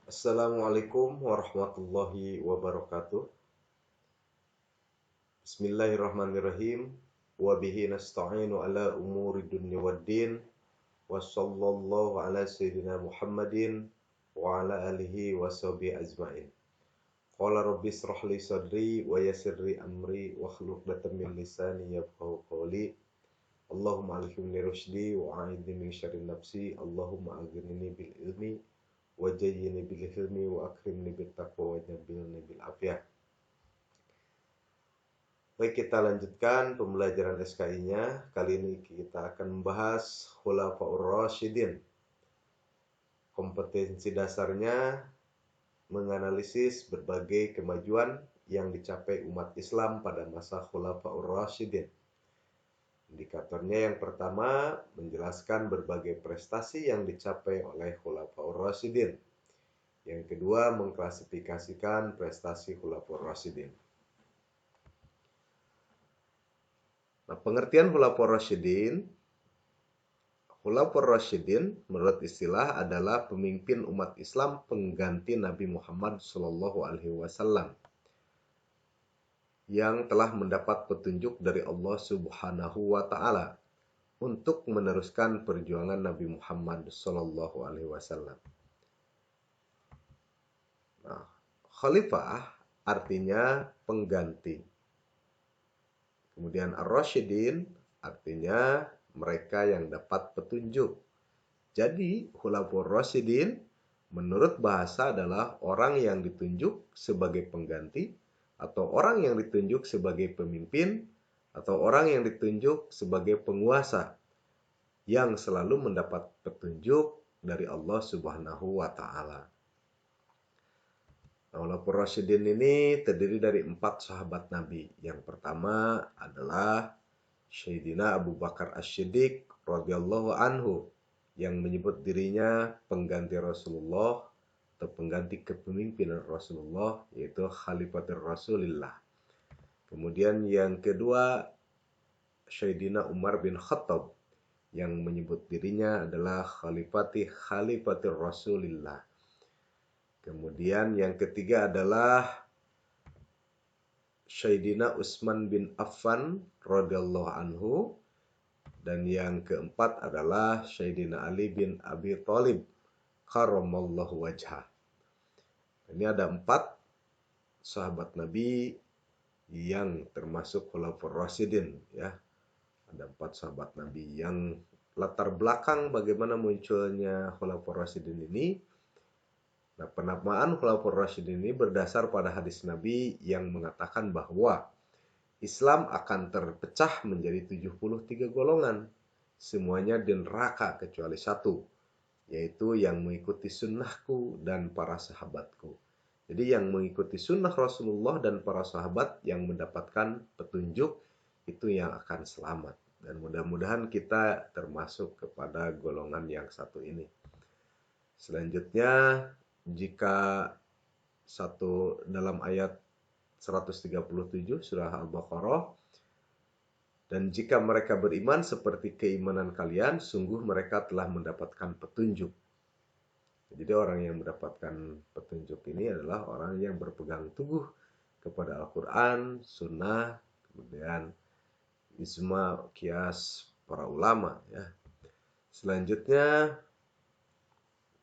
Assalamualaikum warahmatullahi wabarakatuh. Bismillahirrahmanirrahim. Wa bihi nasta'inu ala umuri dunya waddin. Wa sallallahu ala sayyidina Muhammadin wa ala alihi wa sahbihi ajma'in. Qala rabbi israh li sadri wa yassir li amri wa hlul 'uqdatam min lisani yafqahu qawli. Allahumma alhimni rusydi wa a'idni min syarri nafsi. Allahumma aghnini bil ilmi wa jayyini bil hilmi wa akrimni bit taqwa wa jabbilni bil afiyah. Baik, kita lanjutkan pembelajaran SKI-nya. Kali ini kita akan membahas Khulafaur Rasyidin. Kompetensi dasarnya menganalisis berbagai kemajuan yang dicapai umat Islam pada masa Khulafaur Rasyidin. Indikatornya yang pertama, menjelaskan berbagai prestasi yang dicapai oleh Khulafaur Rasyidin. Yang kedua, mengklasifikasikan prestasi Khulafaur Rasyidin. Nah, pengertian Khulafaur Rasyidin menurut istilah adalah pemimpin umat Islam pengganti Nabi Muhammad SAW yang telah mendapat petunjuk dari Allah Subhanahu wa Ta'ala untuk meneruskan perjuangan Nabi Muhammad SAW. Nah, khalifah artinya pengganti. Kemudian Ar-Rasyidin artinya mereka yang dapat petunjuk. Jadi Khulafaur Rasyidin menurut bahasa adalah orang yang ditunjuk sebagai pengganti, atau orang yang ditunjuk sebagai pemimpin, atau orang yang ditunjuk sebagai penguasa yang selalu mendapat petunjuk dari Allah Subhanahu wa Ta'ala. Khulafaur Rasyidin ini terdiri dari 4 sahabat Nabi. Yang pertama adalah Sayyidina Abu Bakar As-Siddiq radhiyallahu anhu yang menyebut dirinya pengganti Rasulullah atau pengganti kepemimpinan Rasulullah, yaitu Khalifatul Rasulillah. Kemudian yang kedua Sayyidina Umar bin Khattab yang menyebut dirinya adalah Khalifatul Rasulillah. Kemudian yang ketiga adalah Sayyidina Utsman bin Affan radhiyallahu anhu, dan yang keempat adalah Sayyidina Ali bin Abi Thalib karramallahu wajhah. Ini ada 4 sahabat Nabi yang termasuk Khulafaur Rasyidin, ya. Ada 4 sahabat Nabi yang latar belakang bagaimana munculnya Khulafaur Rasyidin ini. Nah, penamaan Khulafaur Rasyidin ini berdasar pada hadis Nabi yang mengatakan bahwa Islam akan terpecah menjadi 73 golongan. Semuanya di neraka kecuali 1, yaitu yang mengikuti sunnahku dan para sahabatku. Jadi yang mengikuti sunnah Rasulullah dan para sahabat yang mendapatkan petunjuk itu yang akan selamat. Dan mudah-mudahan kita termasuk kepada golongan yang 1 ini. Selanjutnya, jika dalam ayat 137 surah Al-Baqarah, dan jika mereka beriman seperti keimanan kalian, sungguh mereka telah mendapatkan petunjuk. Jadi orang yang mendapatkan petunjuk ini adalah orang yang berpegang teguh kepada Al-Quran, Sunnah, kemudian ijma, qiyas para ulama, ya. Selanjutnya,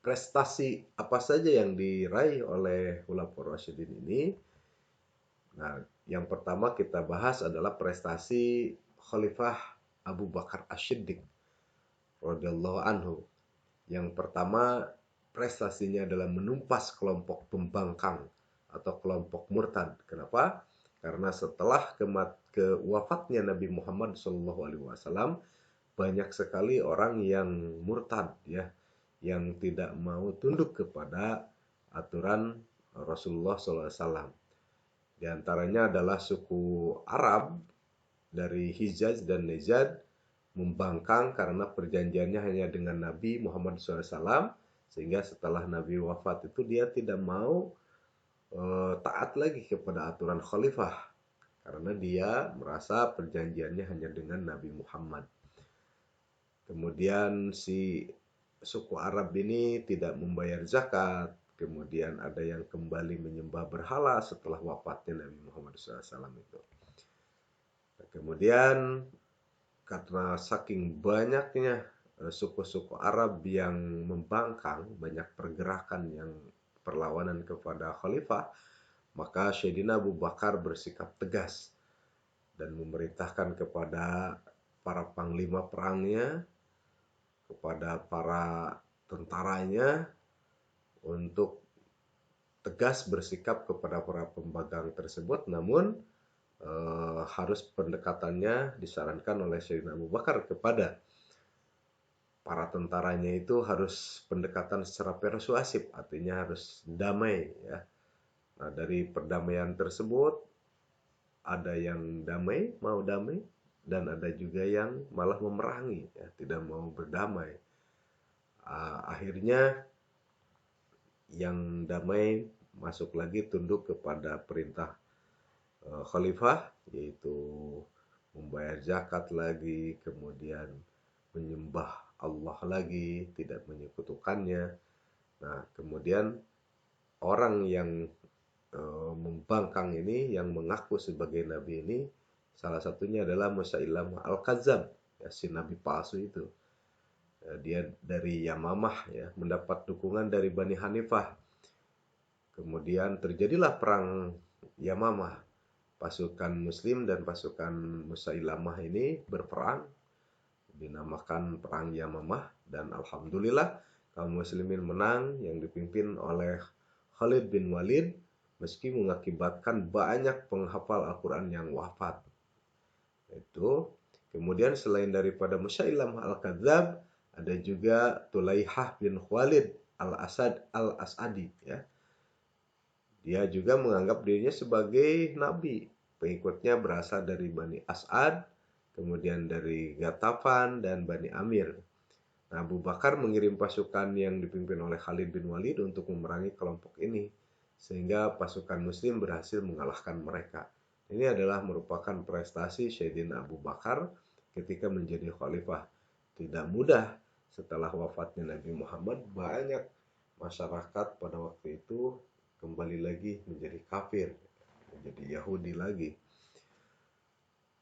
prestasi apa saja yang diraih oleh Khulafaur Rasyidin ini. Nah, yang pertama kita bahas adalah prestasi Khalifah Abu Bakar As-Siddiq radhiyallahu anhu. Yang pertama, prestasinya adalah menumpas kelompok pembangkang atau kelompok murtad. Kenapa? Karena setelah wafatnya Nabi Muhammad SAW, banyak sekali orang yang murtad, ya, yang tidak mau tunduk kepada aturan Rasulullah SAW. Di antaranya adalah suku Arab dari Hijaz dan Najd membangkang karena perjanjiannya hanya dengan Nabi Muhammad SAW, sehingga setelah Nabi wafat itu dia tidak mau taat lagi kepada aturan khalifah karena dia merasa perjanjiannya hanya dengan Nabi Muhammad. Kemudian si suku Arab ini tidak membayar zakat, kemudian ada yang kembali menyembah berhala setelah wafatnya Nabi Muhammad SAW itu. Nah, kemudian karena saking banyaknya suku-suku Arab yang membangkang, banyak pergerakan yang perlawanan kepada khalifah, maka Sayyidina Abu Bakar bersikap tegas dan memerintahkan kepada para panglima perangnya, kepada para tentaranya untuk tegas bersikap kepada para pembangkang tersebut, namun harus pendekatannya disarankan oleh Sayyidina Abu Bakar kepada para tentaranya itu harus pendekatan secara persuasif, artinya harus damai ya. Nah, dari perdamaian tersebut ada yang damai, mau damai, dan ada juga yang malah memerangi ya, tidak mau berdamai. Akhirnya yang damai masuk lagi tunduk kepada perintah khalifah, yaitu membayar zakat lagi, kemudian menyembah Allah lagi, tidak menyekutukannya. Nah, kemudian orang yang membangkang ini, yang mengaku sebagai nabi ini, salah satunya adalah Musailamah Al-Kadzab, ya, si nabi palsu itu. Dia dari Yamamah ya, mendapat dukungan dari Bani Hanifah. Kemudian terjadilah perang Yamamah. Pasukan Muslim dan pasukan Musailamah ini berperang, dinamakan Perang Yamamah, dan alhamdulillah kaum muslimin menang yang dipimpin oleh Khalid bin Walid, meski mengakibatkan banyak penghafal Al-Quran yang wafat. Itu kemudian selain daripada Musailamah Al-Kadzab, ada juga Tulaihah bin Khalid Al-Asadi ya. Dia juga menganggap dirinya sebagai nabi. Pengikutnya berasal dari Bani As'ad, kemudian dari Ghatafan dan Bani Amir. Nah, Abu Bakar mengirim pasukan yang dipimpin oleh Khalid bin Walid untuk memerangi kelompok ini, sehingga pasukan Muslim berhasil mengalahkan mereka. Ini adalah merupakan prestasi Sayyidina Abu Bakar ketika menjadi khalifah. Tidak mudah setelah wafatnya Nabi Muhammad, banyak masyarakat pada waktu itu kembali lagi menjadi kafir, menjadi Yahudi lagi.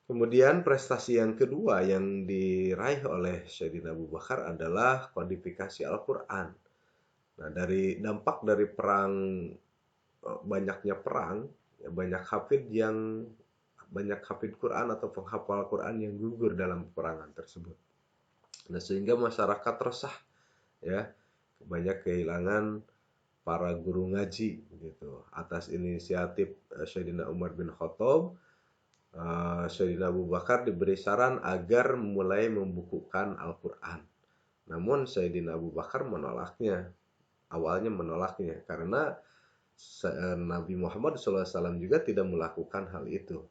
Kemudian prestasi yang kedua yang diraih oleh Sayyidina Abu Bakar adalah kodifikasi Al-Quran. Nah, dari dampak dari banyaknya perang, ya, banyak hafid Quran atau penghafal Quran yang gugur dalam peperangan tersebut. Nah, sehingga masyarakat resah, ya, banyak kehilangan para guru ngaji gitu. Atas inisiatif Sayyidina Umar bin Khattab, Sayyidina Abu Bakar diberi saran agar mulai membukukan Al-Quran. Namun Sayyidina Abu Bakar menolaknya. Awalnya menolaknya karena Nabi Muhammad SAW juga tidak melakukan hal itu.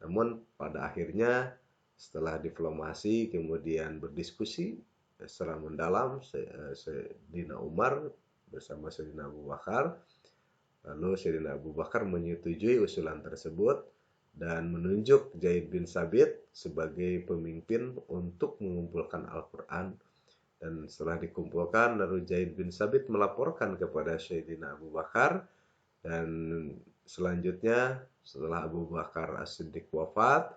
Namun pada akhirnya setelah diplomasi kemudian berdiskusi secara mendalam, Sayyidina Umar bersama Sayyidina Abu Bakar, lalu Sayyidina Abu Bakar menyetujui usulan tersebut dan menunjuk Zaid bin Sabit sebagai pemimpin untuk mengumpulkan Al-Quran. Dan setelah dikumpulkan, lalu Zaid bin Sabit melaporkan kepada Sayyidina Abu Bakar, dan selanjutnya setelah Abu Bakar As-Siddiq wafat,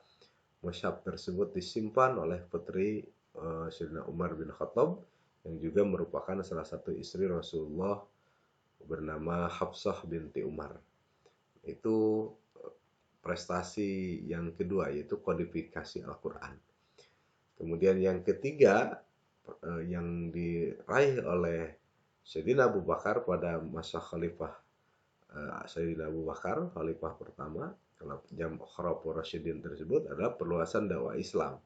mushaf tersebut disimpan oleh putri Sayyidina Umar bin Khattab, yang juga merupakan salah satu istri Rasulullah, bernama Hafsah binti Umar. Itu prestasi yang kedua, yaitu kodifikasi Al-Quran. Kemudian yang ketiga yang diraih oleh Sayyidina Abu Bakar pada masa khalifah Sayyidina Abu Bakar, khalifah pertama dalam Khulafaur Rasyidin tersebut, adalah perluasan dakwah Islam.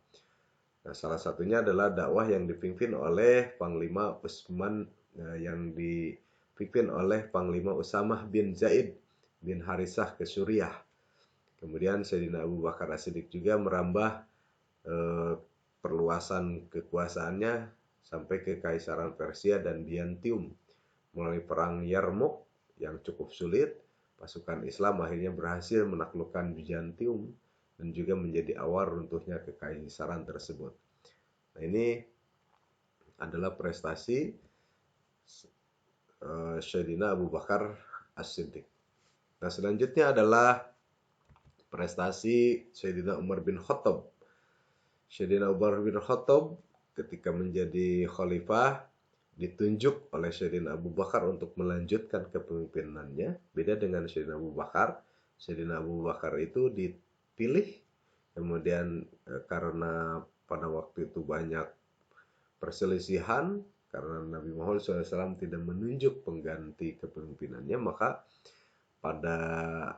Nah, salah satunya adalah dakwah yang dipimpin oleh Panglima Utsman, yang dipimpin oleh Panglima Usamah bin Zaid bin Harisah ke Suriah. Kemudian Sayyidina Abu Bakar As-Siddiq juga merambah perluasan kekuasaannya sampai ke Kaisaran Persia dan Byzantium. Melalui perang Yarmouk yang cukup sulit, pasukan Islam akhirnya berhasil menaklukkan Byzantium dan juga menjadi awal runtuhnya kekaisaran tersebut. Nah, ini adalah prestasi Sayyidina Abu Bakar As-Siddiq. Nah, selanjutnya adalah prestasi Sayyidina Umar bin Khattab. Sayyidina Umar bin Khattab ketika menjadi khalifah ditunjuk oleh Sayyidina Abu Bakar untuk melanjutkan kepemimpinannya. Beda dengan Sayyidina Abu Bakar. Sayyidina Abu Bakar itu dipilih, kemudian karena pada waktu itu banyak perselisihan, karena Nabi Muhammad SAW tidak menunjuk pengganti kepemimpinannya, maka pada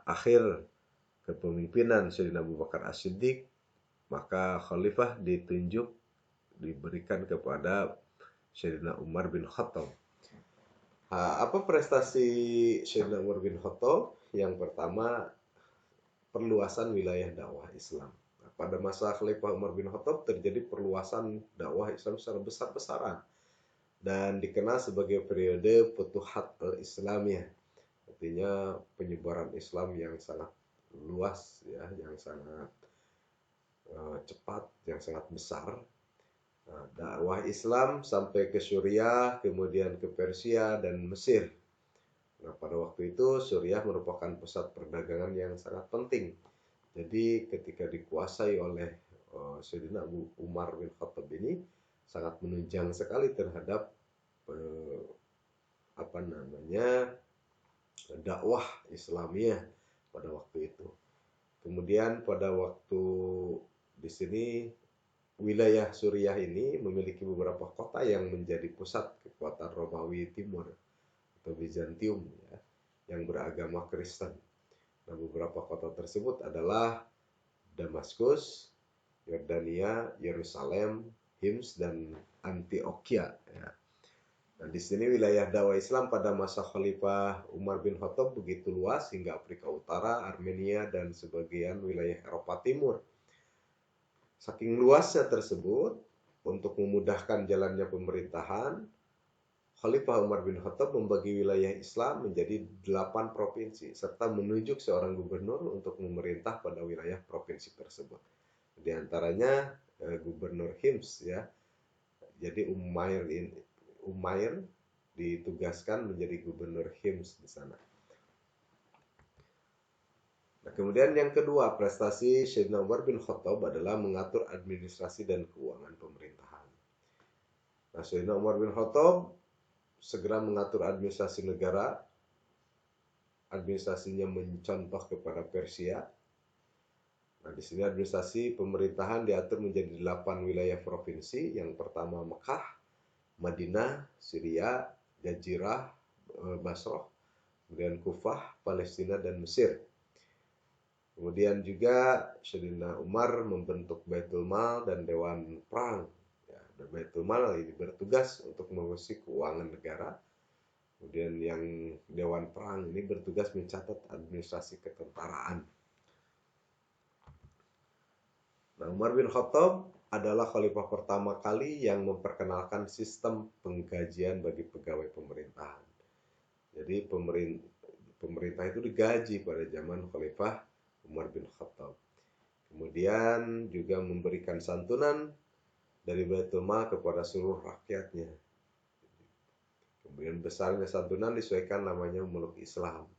akhir kepemimpinan Sayyidina Abu Bakar As-Siddiq, maka khalifah diberikan kepada Sayyidina Umar bin Khattab. Apa prestasi Sayyidina Umar bin Khattab? Yang pertama, perluasan wilayah dakwah Islam. Pada masa Khalifah Umar bin Khattab terjadi perluasan dakwah Islam secara besar-besaran dan dikenal sebagai periode Futuhat al-Islamiyah. Artinya penyebaran Islam yang sangat luas, ya, yang sangat cepat, yang sangat besar. Dakwah Islam sampai ke Suriah, kemudian ke Persia dan Mesir. Nah, pada waktu itu Suriah merupakan pusat perdagangan yang sangat penting. Jadi ketika dikuasai oleh Sayyidina Abu Umar bin Khattab ini sangat menunjang sekali terhadap dakwah Islamiyah pada waktu itu. Kemudian pada waktu di sini wilayah Suriah ini memiliki beberapa kota yang menjadi pusat kekuatan Romawi Timur atau Bizantium, ya, yang beragama Kristen. Nah, beberapa kota tersebut adalah Damaskus, Yordania, Yerusalem, Hims, dan Antioquia. Ya. Nah, di sini wilayah dakwah Islam pada masa Khalifah Umar bin Khattab begitu luas hingga Afrika Utara, Armenia, dan sebagian wilayah Eropa Timur. Saking luasnya tersebut, untuk memudahkan jalannya pemerintahan, Khalifah Umar bin Khattab membagi wilayah Islam menjadi 8 provinsi, serta menunjuk seorang gubernur untuk memerintah pada wilayah provinsi tersebut. Di antaranya Gubernur Hims, ya. Jadi Umair ditugaskan menjadi Gubernur Hims di sana. Nah, kemudian yang kedua, prestasi Sayyidina Umar bin Khattab adalah mengatur administrasi dan keuangan pemerintahan. Nah, Sayyidina Umar bin Khattab segera mengatur administrasi negara. Administrasinya mencontoh kepada Persia. Nah, di sini administrasi pemerintahan diatur menjadi 8 wilayah provinsi. Yang pertama Mekah, Madinah, Syria, Jazirah, Basrah, kemudian Kufah, Palestina, dan Mesir. Kemudian juga Sayyidina Umar membentuk Baitul Mal dan Dewan Perang. Ya, Baitul Mal ini bertugas untuk mengurusi keuangan negara. Kemudian yang Dewan Perang ini bertugas mencatat administrasi ketentaraan. Nah, Umar bin Khattab adalah khalifah pertama kali yang memperkenalkan sistem penggajian bagi pegawai pemerintahan. Jadi pemerintah itu digaji pada zaman Khalifah Umar bin Khattab. Kemudian juga memberikan santunan dari Baitul Mal kepada seluruh rakyatnya. Kemudian besarnya santunan disesuaikan namanya meluk Islam.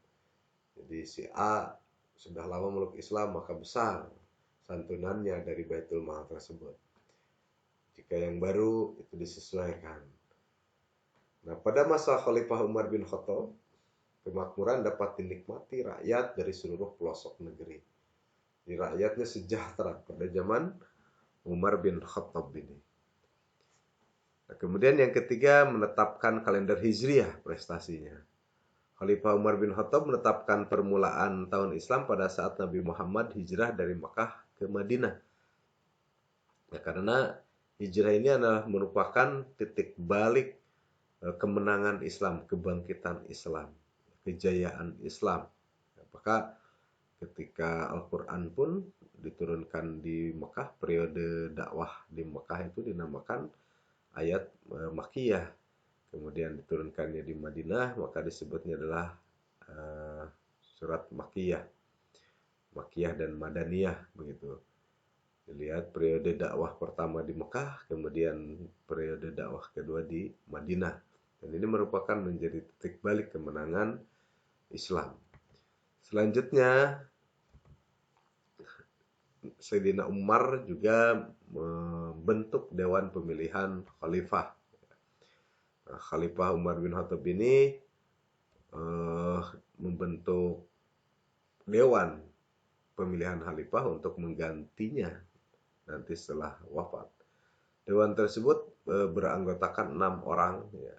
Jadi si A sudah lama meluk Islam, maka besar santunannya dari Baitul Mal tersebut. Jika yang baru itu disesuaikan. Nah, pada masa Khalifah Umar bin Khattab, kemakmuran dapat dinikmati rakyat dari seluruh pelosok negeri. Di rakyatnya sejahtera pada zaman Umar bin Khattab ini. Nah, kemudian yang ketiga, menetapkan kalender Hijriah prestasinya. Khalifah Umar bin Khattab menetapkan permulaan tahun Islam pada saat Nabi Muhammad hijrah dari Makkah ke Madinah. Ya, karena hijrah ini adalah merupakan titik balik kemenangan Islam, kebangkitan Islam, kejayaan Islam. Maka ketika Al-Quran pun diturunkan di Mekah, periode dakwah di Mekah itu dinamakan ayat Makkiyah. Kemudian diturunkannya di Madinah, maka disebutnya adalah surat Makkiyah. Makkiyah dan Madaniyah, begitu. Dilihat periode dakwah pertama di Mekah, kemudian periode dakwah kedua di Madinah. Dan ini merupakan menjadi titik balik kemenangan Islam. Selanjutnya, Sayyidina Umar juga membentuk Dewan Pemilihan Khalifah. Nah, Khalifah Umar bin Khattab ini membentuk Dewan Pemilihan Khalifah untuk menggantinya nanti setelah wafat. Dewan tersebut beranggotakan 6 orang ya,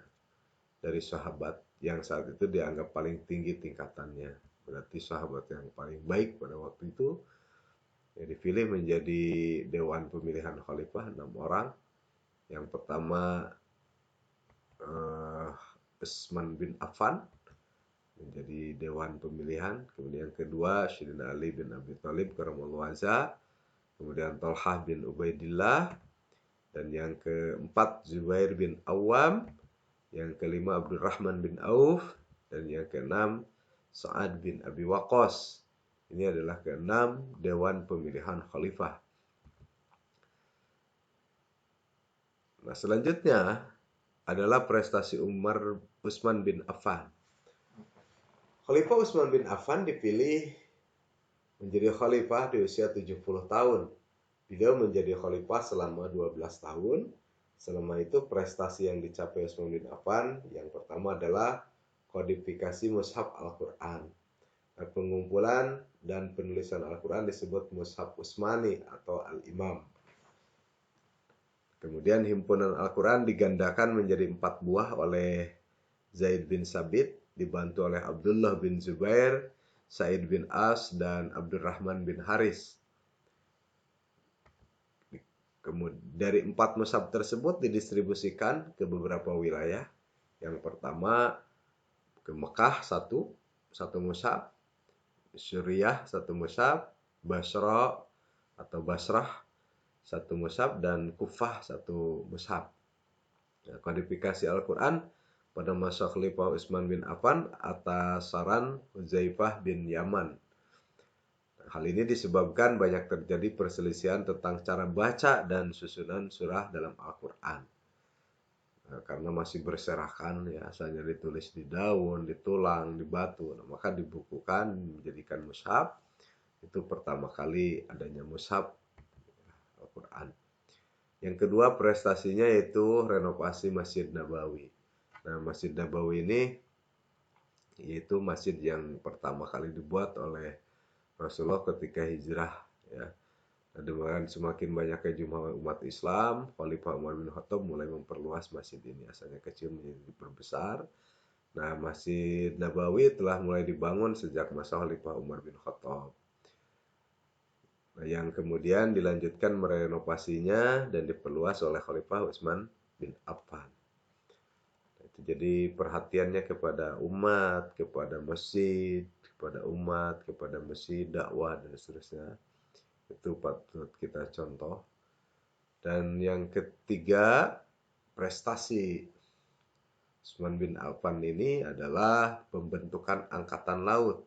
dari sahabat yang saat itu dianggap paling tinggi tingkatannya. Berarti sahabat yang paling baik pada waktu itu ya, dipilih menjadi Dewan Pemilihan Khalifah 6 orang. Yang pertama Utsman bin Affan menjadi Dewan Pemilihan. Kemudian kedua Sayyidina Ali bin Abi Thalib karramallahu wajhah. Kemudian Thalhah bin Ubaidillah. Dan yang keempat Zubair bin Awam. Yang kelima Abdurrahman bin Auf. Dan yang keenam Sa'ad bin Abi Waqqas. Ini adalah keenam Dewan Pemilihan Khalifah. Nah, selanjutnya adalah prestasi Utsman bin Affan. Khalifah Utsman bin Affan dipilih menjadi khalifah di usia 70 tahun. Beliau menjadi khalifah selama 12 tahun. Selama itu prestasi yang dicapai Utsman bin Affan yang pertama adalah kodifikasi mushaf Al-Quran. Nah, pengumpulan dan penulisan Al-Quran disebut mushaf Utsmani atau Al-Imam. Kemudian himpunan Al-Quran digandakan menjadi 4 buah oleh Zaid bin Sabit, dibantu oleh Abdullah bin Zubair, Sa'id bin As, dan Abdurrahman bin Haris. Kemudian dari 4 mushaf tersebut didistribusikan ke beberapa wilayah. Yang pertama ke Mekah satu mushaf, Suriah satu mushaf, Basra atau Basrah satu mushaf, dan Kufah satu mushaf. Nah, kodifikasi Al-Quran pada masa Khalifah Utsman bin Affan atas saran Hudzaifah bin Yaman. Hal ini disebabkan banyak terjadi perselisihan tentang cara baca dan susunan surah dalam Al-Quran. Nah, karena masih berserakan ya, asalnya ditulis di daun, di tulang, di batu. Nah, maka dibukukan menjadikan mushaf. Itu pertama kali adanya mushaf Al-Quran. Yang kedua prestasinya yaitu renovasi Masjid Nabawi. Nah, Masjid Nabawi ini yaitu masjid yang pertama kali dibuat oleh Rasulullah ketika hijrah ya. Nah, dengan semakin banyaknya jumlah umat Islam, Khalifah Umar bin Khattab mulai memperluas masjid ini. Asalnya kecil menjadi diperbesar. Nah, Masjid Nabawi telah mulai dibangun sejak masa Khalifah Umar bin Khattab. Nah, yang kemudian dilanjutkan merenovasinya dan diperluas oleh Khalifah Utsman bin Affan. Nah, itu jadi perhatiannya kepada umat, kepada masjid, kepada umat, kepada masjid, dakwah dan seterusnya. Itu patut kita contoh. Dan yang ketiga, prestasi Utsman bin Affan ini adalah pembentukan angkatan laut.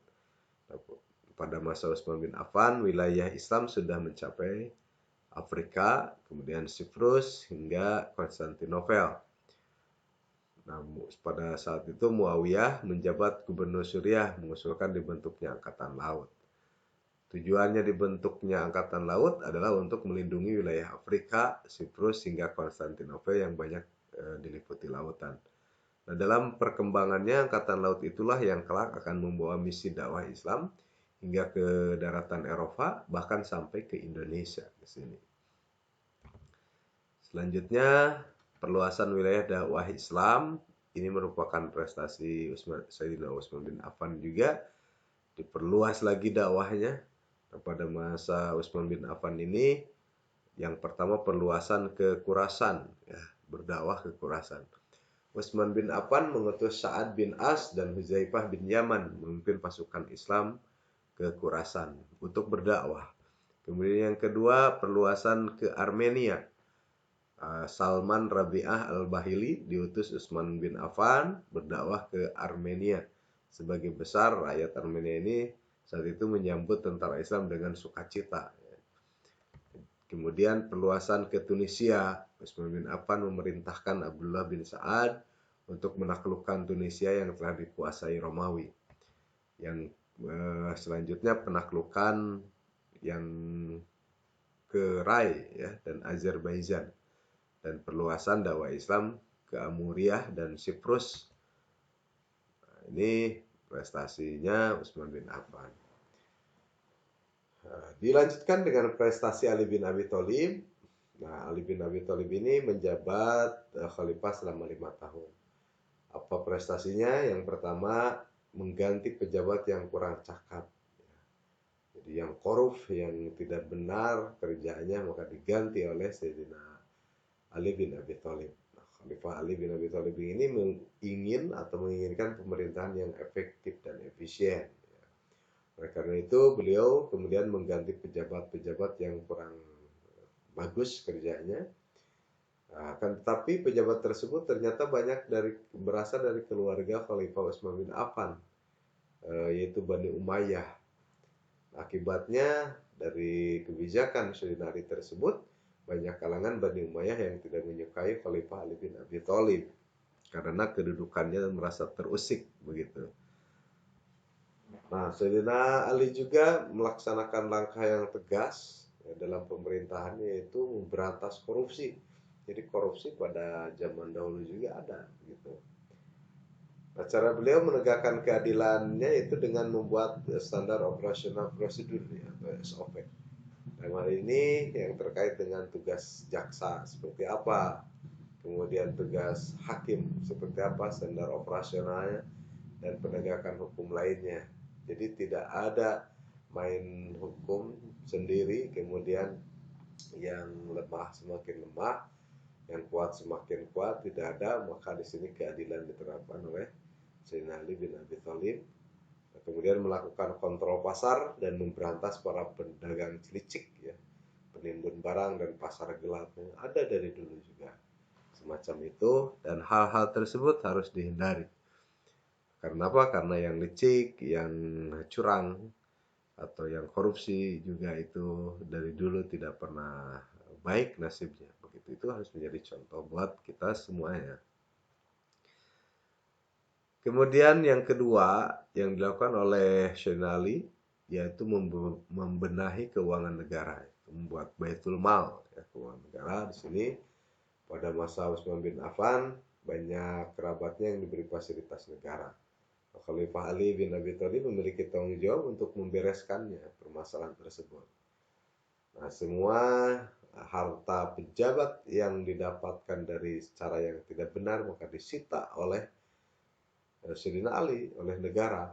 Pada masa Utsman bin Affan, wilayah Islam sudah mencapai Afrika, kemudian Siprus hingga Konstantinopel. Nah, pada saat itu Muawiyah menjabat gubernur Suriah mengusulkan dibentuknya angkatan laut. Tujuannya dibentuknya angkatan laut adalah untuk melindungi wilayah Afrika, Siprus hingga Konstantinopel yang banyak diliputi lautan. Nah, dalam perkembangannya angkatan laut itulah yang kelak akan membawa misi dakwah Islam hingga ke daratan Eropa, bahkan sampai ke Indonesia di sini. Selanjutnya, perluasan wilayah dakwah Islam ini merupakan prestasi Sayyidina Utsman bin Affan juga. Diperluas lagi dakwahnya. Nah, pada masa Utsman bin Affan ini, yang pertama perluasan ke Khurasan, ya, berdakwah ke Khurasan. Utsman bin Affan mengutus Sa'ad bin As dan Hudzaifah bin Yaman memimpin pasukan Islam ke Khurasan untuk berdakwah. Kemudian yang kedua perluasan ke Armenia. Salman Rabi'ah Al-Bahili diutus Utsman bin Affan berdakwah ke Armenia. Sebagai besar rakyat Armenia ini saat itu menyambut tentara Islam dengan sukacita. Kemudian perluasan ke Tunisia. Utsman bin Affan memerintahkan Abdullah bin Sa'ad untuk menaklukkan Tunisia yang telah dikuasai Romawi. Yang selanjutnya penaklukan yang ke Rai ya dan Azerbaijan, dan perluasan dakwah Islam ke Amuriah dan Siprus. Nah, ini prestasinya Utsman bin Affan. Nah, dilanjutkan dengan prestasi Ali bin Abi Thalib. Nah, Ali bin Abi Thalib ini menjabat khalifah selama 5 tahun. Apa prestasinya? Yang pertama, mengganti pejabat yang kurang cakap. Jadi yang korup, yang tidak benar kerjanya, maka diganti oleh Sayyidina Ali bin Abi Thalib. Nah, Khalifah Ali bin Abi Thalib ini menginginkan pemerintahan yang efektif dan efisien. Oleh karena itu beliau kemudian mengganti pejabat-pejabat yang kurang bagus kerjanya. Nah, akan tetapi pejabat tersebut ternyata banyak berasal dari keluarga Khalifah Utsman bin Affan, yaitu Bani Umayyah. Akibatnya dari kebijakan Sayyidina Ali tersebut, banyak kalangan Bani Umayyah yang tidak menyukai Khalifah Ali bin Abi Thalib karena kedudukannya merasa terusik begitu. Nah, Sayyidina Ali juga melaksanakan langkah yang tegas dalam pemerintahannya, yaitu memberantas korupsi. Jadi korupsi pada zaman dahulu juga ada gitu. Nah, cara beliau menegakkan keadilannya itu dengan membuat standar operasional prosedur atau SOP. Dalam hal ini yang terkait dengan tugas jaksa seperti apa, kemudian tugas hakim seperti apa, standar operasionalnya, dan penegakan hukum lainnya. Jadi tidak ada main hukum sendiri, kemudian yang lemah semakin lemah, yang kuat semakin kuat, tidak ada. Maka di sini keadilan diterapkan oleh Sayyidina Ali bin Abi Thalib. Kemudian melakukan kontrol pasar dan memberantas para pedagang celicik, ya, penimbun barang dan pasar gelap yang ada dari dulu juga. Semacam itu, dan hal-hal tersebut harus dihindari. Karena apa? Karena yang licik, yang curang, atau yang korupsi juga itu dari dulu tidak pernah baik nasibnya. Begitu, itu harus menjadi contoh buat kita semuanya. Kemudian yang kedua yang dilakukan oleh Sayyidina Ali yaitu membenahi keuangan negara, membuat Baitul Mal, ya, keuangan negara. Di sini pada masa Utsman bin Affan banyak kerabatnya yang diberi fasilitas negara. Khalifah Ali bin Abi Thalib memiliki tanggung jawab untuk membereskannya permasalahan tersebut. Nah, semua harta pejabat yang didapatkan dari cara yang tidak benar maka disita oleh Sayyidina Ali, oleh negara.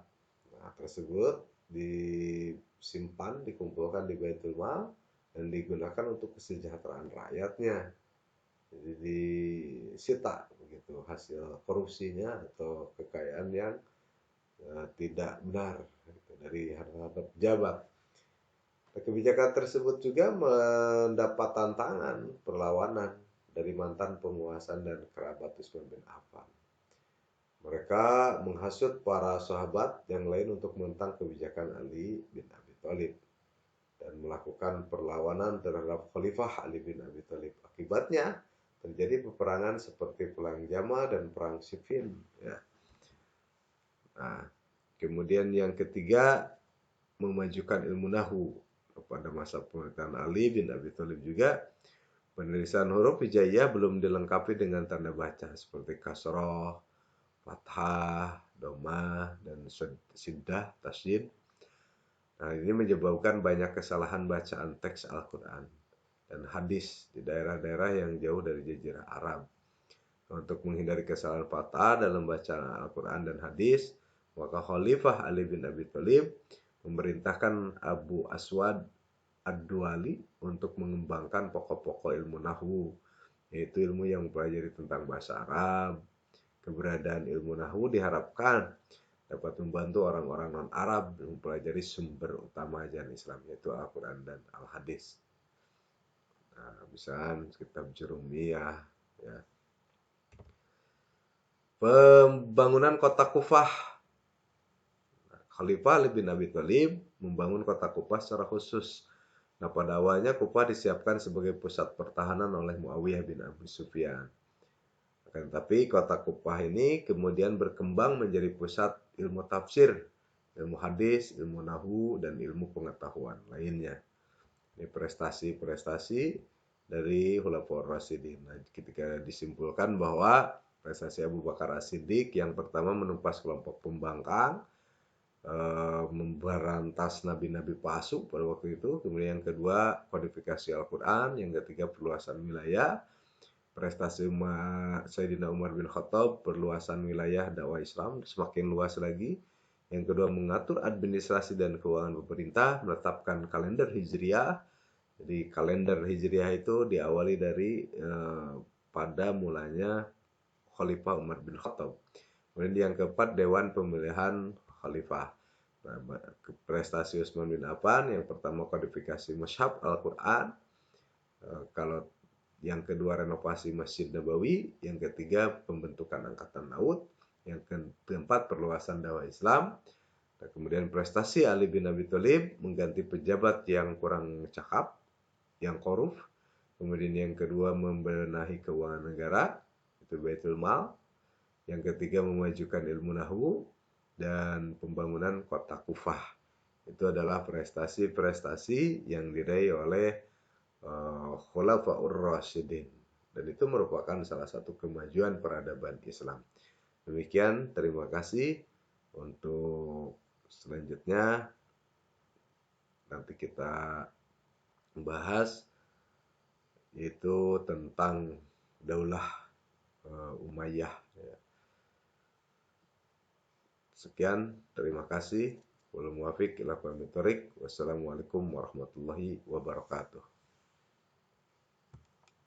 Nah, tersebut disimpan, dikumpulkan di Baitul Mal dan digunakan untuk kesejahteraan rakyatnya. Jadi disita begitu hasil korupsinya atau kekayaan yang tidak benar gitu, dari harta pejabat. Nah, kebijakan tersebut juga mendapat tantangan perlawanan dari mantan penguasa dan kerabat Utsman bin Affan. Mereka menghasut para sahabat yang lain untuk menentang kebijakan Ali bin Abi Thalib dan melakukan perlawanan terhadap Khalifah Ali bin Abi Thalib. Akibatnya terjadi peperangan seperti Perang Jamal dan Perang Siffin. Ya. Nah, kemudian yang ketiga, memajukan ilmu nahwu. Pada masa pemerintahan Ali bin Abi Thalib juga, penulisan huruf hijaiyah belum dilengkapi dengan tanda baca seperti kasroh, fathah, domah, dan syiddah, tasydid. Nah, ini menyebabkan banyak kesalahan bacaan teks Al-Quran dan hadis di daerah-daerah yang jauh dari jazirah Arab. Untuk menghindari kesalahan fathah dalam bacaan Al-Quran dan hadis, maka Khalifah Ali bin Abi Thalib memerintahkan Abu Aswad Ad-Duali untuk mengembangkan pokok-pokok ilmu nahwu, yaitu ilmu yang mempelajari tentang bahasa Arab. Keberadaan ilmu nahwu diharapkan dapat membantu orang-orang non-Arab mempelajari sumber utama ajaran Islam, yaitu Al-Quran dan Al-Hadis. Nah, misalnya kitab Jurumiyah, ya. Pembangunan kota Kufah. Khalifah Ali bin Abi Thalib membangun kota Kufah secara khusus. Nah, pada awalnya Kufah disiapkan sebagai pusat pertahanan oleh Muawiyah bin Abi Sufyan. Akan tetapi kota Kufah ini kemudian berkembang menjadi pusat ilmu tafsir, ilmu hadis, ilmu nahwu, dan ilmu pengetahuan lainnya. Ini prestasi-prestasi dari Khulafaur Rasyidin. Nah, ketika disimpulkan bahwa prestasi Abu Bakar As-Siddiq yang pertama menumpas kelompok pembangkang, memberantas nabi-nabi palsu pada waktu itu, kemudian yang kedua kodifikasi Al-Quran, yang ketiga perluasan wilayah, prestasi Sayyidina Umar bin Khattab, perluasan wilayah dakwah Islam semakin luas lagi. Yang kedua mengatur administrasi dan keuangan pemerintah, menetapkan kalender Hijriah. Jadi kalender Hijriah itu diawali dari pada mulanya Khalifah Umar bin Khattab. Kemudian yang keempat Dewan Pemilihan Khalifah. Nah, prestasi Utsman bin Affan yang pertama kodifikasi Mushaf Al-Quran. Kalau yang kedua renovasi Masjid Nabawi, yang ketiga pembentukan Angkatan Laut, yang keempat perluasan dakwah Islam. Nah, kemudian prestasi Ali bin Abi Thalib mengganti pejabat yang kurang cakap, yang korup. Kemudian yang kedua membenahi keuangan negara, itu Baitul Mal. Yang ketiga memajukan ilmu nahwu dan pembangunan kota Kufah. Itu adalah prestasi-prestasi yang diraih oleh Khulafaur Rasyidin, dan itu merupakan salah satu kemajuan peradaban Islam. Demikian, terima kasih. Untuk selanjutnya nanti kita bahas yaitu tentang Daulah Umayyah. Sekian, terima kasih. Wassalamualaikum warahmatullahi wabarakatuh.